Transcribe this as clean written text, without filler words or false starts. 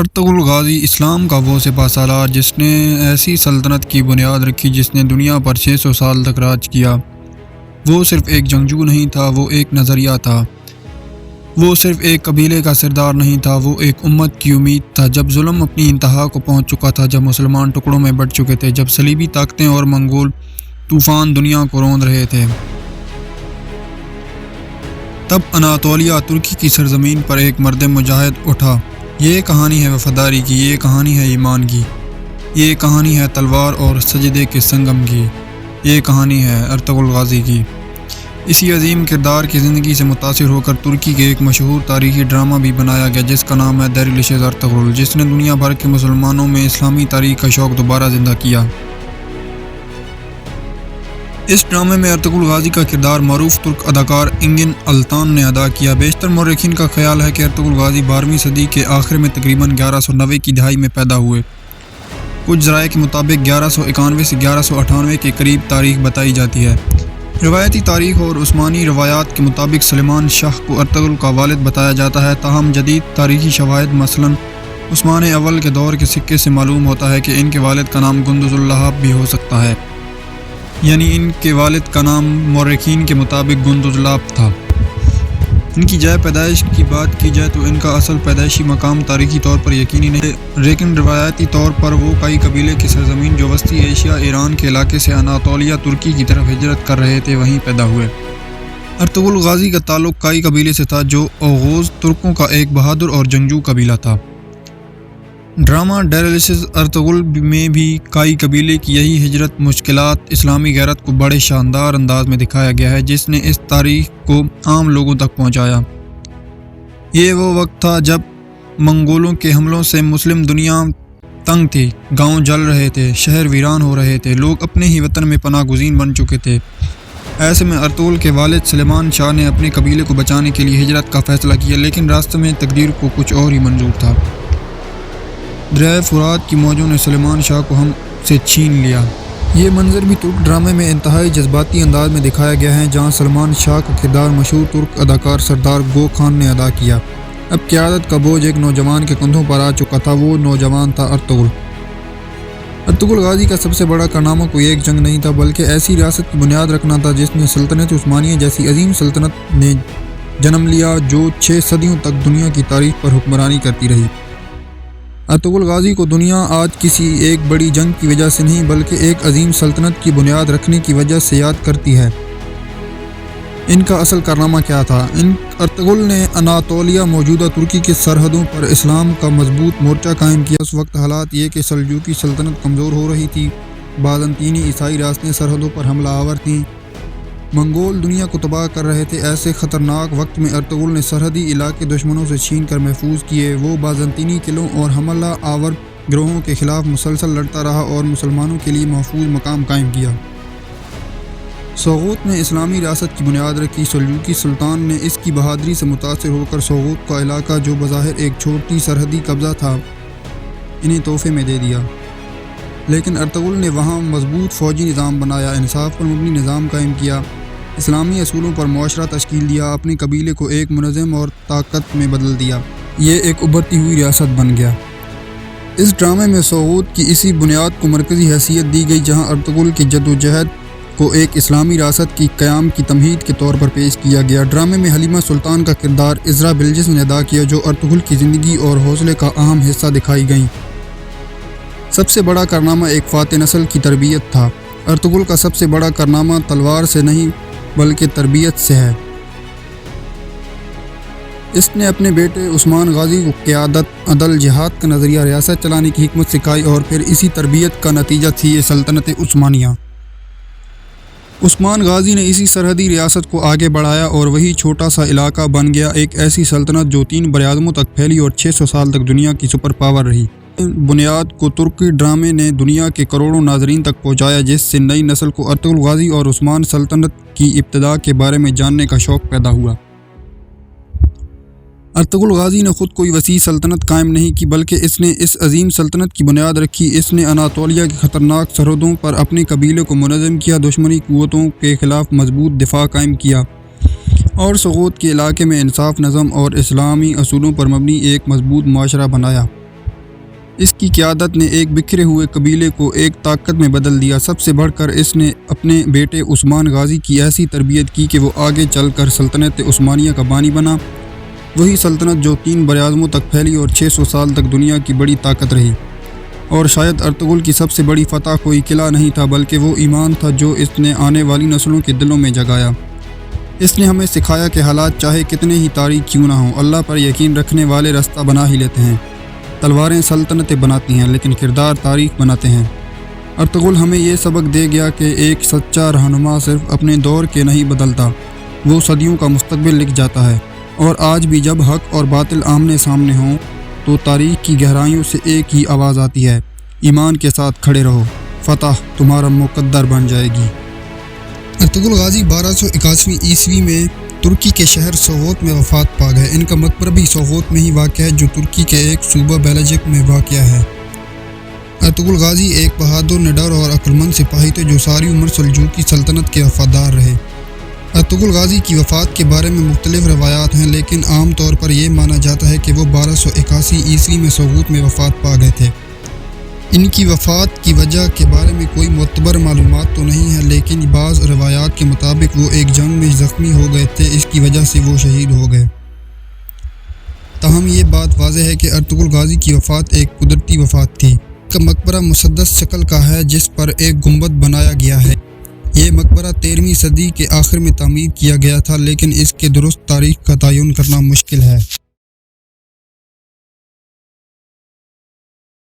Ertugrul Ghazi اسلام کا وہ سپہ سالار جس نے ایسی سلطنت کی بنیاد رکھی جس نے دنیا پر 600 سال تک راج کیا۔ وہ صرف ایک جنگجو نہیں تھا، وہ ایک نظریہ تھا۔ وہ صرف ایک قبیلے کا سردار نہیں تھا، وہ ایک امت کی امید تھا۔ جب ظلم اپنی انتہا کو پہنچ چکا تھا، جب مسلمان ٹکڑوں میں بٹ چکے تھے، جب صلیبی طاقتیں اور منگول طوفان دنیا کو روند رہے تھے، تب اناطولیہ ترکی کی سرزمین پر ایک مرد مجاہد اٹھا۔ یہ کہانی ہے وفاداری کی، یہ کہانی ہے ایمان کی، یہ کہانی ہے تلوار اور سجدے کے سنگم کی، یہ کہانی ہے ارطغرل غازی کی۔ اسی عظیم کردار کی زندگی سے متاثر ہو کر ترکی کے ایک مشہور تاریخی ڈرامہ بھی بنایا گیا جس کا نام ہے دیریلیشس ارطغرل، جس نے دنیا بھر کے مسلمانوں میں اسلامی تاریخ کا شوق دوبارہ زندہ کیا۔ اس ڈرامے میں ارطغرل غازی کا کردار معروف ترک اداکار انگن التان نے ادا کیا۔ بیشتر مورخین کا خیال ہے کہ ارطغرل غازی 12ویں صدی کے آخر میں تقریباً 1190 کی دہائی میں پیدا ہوئے۔ کچھ ذرائع کے مطابق 1191 سے 1198 کے قریب تاریخ بتائی جاتی ہے۔ روایتی تاریخ اور عثمانی روایات کے مطابق سلیمان شاہ کو ارطغرل کا والد بتایا جاتا ہے، تاہم جدید تاریخی شواہد مثلاً عثمان اول کے دور کے سکے سے معلوم ہوتا ہے کہ ان کے والد کا نام گندز اللہ بھی ہو سکتا ہے، یعنی ان کے والد کا نام مورخین کے مطابق گندز اللہ تھا۔ ان کی جائے پیدائش کی بات کی جائے تو ان کا اصل پیدائشی مقام تاریخی طور پر یقینی نہیں، لیکن روایتی طور پر وہ کئی قبیلے کی سرزمین جو وسطی ایشیا ایران کے علاقے سے اناطولیہ ترکی کی طرف ہجرت کر رہے تھے وہیں پیدا ہوئے۔ ارطغرل غازی کا تعلق کئی قبیلے سے تھا جو اوغوز ترکوں کا ایک بہادر اور جنگجو قبیلہ تھا۔ ڈرامہ دیریلیشس ارطغرل میں بھی کئی قبیلے کی یہی ہجرت، مشکلات، اسلامی غیرت کو بڑے شاندار انداز میں دکھایا گیا ہے جس نے اس تاریخ کو عام لوگوں تک پہنچایا۔ یہ وہ وقت تھا جب منگولوں کے حملوں سے مسلم دنیا تنگ تھی، گاؤں جل رہے تھے، شہر ویران ہو رہے تھے، لوگ اپنے ہی وطن میں پناہ گزین بن چکے تھے۔ ایسے میں ارطغرل کے والد سلیمان شاہ نے اپنے قبیلے کو بچانے کے لیے ہجرت کا فیصلہ کیا، لیکن راستے میں تقدیر کو کچھ اور ہی منظور تھا۔ دریائے فرات کی موجوں نے سلیمان شاہ کو ہم سے چھین لیا۔ یہ منظر بھی ترک ڈرامے میں انتہائی جذباتی انداز میں دکھایا گیا ہے، جہاں سلیمان شاہ کا کردار مشہور ترک اداکار سردار گو خان نے ادا کیا۔ اب قیادت کا بوجھ ایک نوجوان کے کندھوں پر آ چکا تھا، وہ نوجوان تھا ارطغرل۔ ارطغرل غازی کا سب سے بڑا کارنامہ کوئی ایک جنگ نہیں تھا، بلکہ ایسی ریاست کی بنیاد رکھنا تھا جس نے سلطنت عثمانیہ جیسی عظیم سلطنت نے جنم لیا جو 6 صدیوں تک دنیا کی تاریخ پر حکمرانی کرتی رہی۔ ارطغرل غازی کو دنیا آج کسی ایک بڑی جنگ کی وجہ سے نہیں بلکہ ایک عظیم سلطنت کی بنیاد رکھنے کی وجہ سے یاد کرتی ہے۔ ان کا اصل کارنامہ کیا تھا؟ ارطغرل نے اناطولیہ موجودہ ترکی کے سرحدوں پر اسلام کا مضبوط مورچہ قائم کیا۔ اس وقت حالات یہ کہ سلجوقی سلطنت کمزور ہو رہی تھی، بازنطینی عیسائی راستیں سرحدوں پر حملہ آور تھیں، منگول دنیا کو تباہ کر رہے تھے۔ ایسے خطرناک وقت میں ارطغرل نے سرحدی علاقے دشمنوں سے چھین کر محفوظ کیے۔ وہ بازنطینی قلعوں اور حملہ آور گروہوں کے خلاف مسلسل لڑتا رہا اور مسلمانوں کے لیے محفوظ مقام قائم کیا۔ سوغوت میں اسلامی ریاست کی بنیاد رکھی۔ سلجوقی سلطان نے اس کی بہادری سے متاثر ہو کر سوغوت کا علاقہ جو بظاہر ایک چھوٹی سرحدی قبضہ تھا انہیں تحفے میں دے دیا، لیکن ارطغرل نے وہاں مضبوط فوجی نظام بنایا، انصاف پر مبنی نظام قائم کیا، اسلامی اصولوں پر معاشرہ تشکیل دیا، اپنے قبیلے کو ایک منظم اور طاقت میں بدل دیا۔ یہ ایک ابھرتی ہوئی ریاست بن گیا۔ اس ڈرامے میں سوغوت کی اسی بنیاد کو مرکزی حیثیت دی گئی جہاں ارطغرل کی جدوجہد کو ایک اسلامی ریاست کی قیام کی تمہید کے طور پر پیش کیا گیا۔ ڈرامے میں حلیمہ سلطان کا کردار عزرا بلجس نے ادا کیا جو ارطغرل کی زندگی اور حوصلے کا اہم حصہ دکھائی گئیں۔ سب سے بڑا کارنامہ ایک فاتح نسل کی تربیت تھا۔ ارطغرل کا سب سے بڑا کارنامہ تلوار سے نہیں بلکہ تربیت سے ہے۔ اس نے اپنے بیٹے عثمان غازی کو قیادت، عدل، جہاد کا نظریہ، ریاست چلانے کی حکمت سکھائی اور پھر اسی تربیت کا نتیجہ تھی یہ سلطنت عثمانیہ۔ عثمان غازی نے اسی سرحدی ریاست کو آگے بڑھایا اور وہی چھوٹا سا علاقہ بن گیا ایک ایسی سلطنت جو 3 براعظموں تک پھیلی اور 600 سال تک دنیا کی سپر پاور رہی۔ بنیاد کو ترکی ڈرامے نے دنیا کے کروڑوں ناظرین تک پہنچایا جس سے نئی نسل کو ارطغرل غازی اور عثمان سلطنت کی ابتدا کے بارے میں جاننے کا شوق پیدا ہوا۔ ارطغرل غازی نے خود کوئی وسیع سلطنت قائم نہیں کی بلکہ اس نے اس عظیم سلطنت کی بنیاد رکھی۔ اس نے اناطولیہ کی خطرناک سرحدوں پر اپنے قبیلے کو منظم کیا، دشمنی قوتوں کے خلاف مضبوط دفاع قائم کیا اور سوغوت کے علاقے میں انصاف، نظم اور اسلامی اصولوں پر مبنی ایک مضبوط معاشرہ بنایا۔ اس کی قیادت نے ایک بکھرے ہوئے قبیلے کو ایک طاقت میں بدل دیا۔ سب سے بڑھ کر اس نے اپنے بیٹے عثمان غازی کی ایسی تربیت کی کہ وہ آگے چل کر سلطنت عثمانیہ کا بانی بنا، وہی سلطنت جو 3 براعظموں تک پھیلی اور 600 سال تک دنیا کی بڑی طاقت رہی۔ اور شاید ارطغرل کی سب سے بڑی فتح کوئی قلعہ نہیں تھا بلکہ وہ ایمان تھا جو اس نے آنے والی نسلوں کے دلوں میں جگایا۔ اس نے ہمیں سکھایا کہ حالات چاہے کتنے ہی تاریک کیوں نہ ہوں، اللہ پر یقین رکھنے والے راستہ بنا ہی لیتے ہیں۔ تلواریں سلطنتیں بناتی ہیں لیکن کردار تاریخ بناتے ہیں۔ ارطغرل ہمیں یہ سبق دے گیا کہ ایک سچا رہنما صرف اپنے دور کے نہیں بدلتا، وہ صدیوں کا مستقبل لکھ جاتا ہے۔ اور آج بھی جب حق اور باطل آمنے سامنے ہوں تو تاریخ کی گہرائیوں سے ایک ہی آواز آتی ہے، ایمان کے ساتھ کھڑے رہو، فتح تمہارا مقدر بن جائے گی۔ ارطغرل غازی 1281 عیسوی میں ترکی کے شہر سوغوت میں وفات پا گئے۔ ان کا مقبرہ بھی سوغوت میں ہی واقع ہے جو ترکی کے ایک صوبہ بیلجک میں واقع ہے۔ ارطغرل غازی ایک بہادر، نڈر اور عقلمند سپاہی تھے جو ساری عمر سلجوقی سلطنت کے وفادار رہے۔ ارطغرل غازی کی وفات کے بارے میں مختلف روایات ہیں لیکن عام طور پر یہ مانا جاتا ہے کہ وہ 1281 عیسوی میں سوغوت میں وفات پا گئے تھے۔ ان کی وفات کی وجہ کے بارے میں کوئی معتبر معلومات تو نہیں ہے لیکن بعض روایات کے مطابق وہ ایک جنگ میں زخمی ہو گئے تھے، اس کی وجہ سے وہ شہید ہو گئے۔ تاہم یہ بات واضح ہے کہ ارطغرل غازی کی وفات ایک قدرتی وفات تھی۔ ان کا مقبرہ مسدس شکل کا ہے جس پر ایک گنبد بنایا گیا ہے۔ یہ مقبرہ 13ویں صدی کے آخر میں تعمیر کیا گیا تھا لیکن اس کے درست تاریخ کا تعین کرنا مشکل ہے۔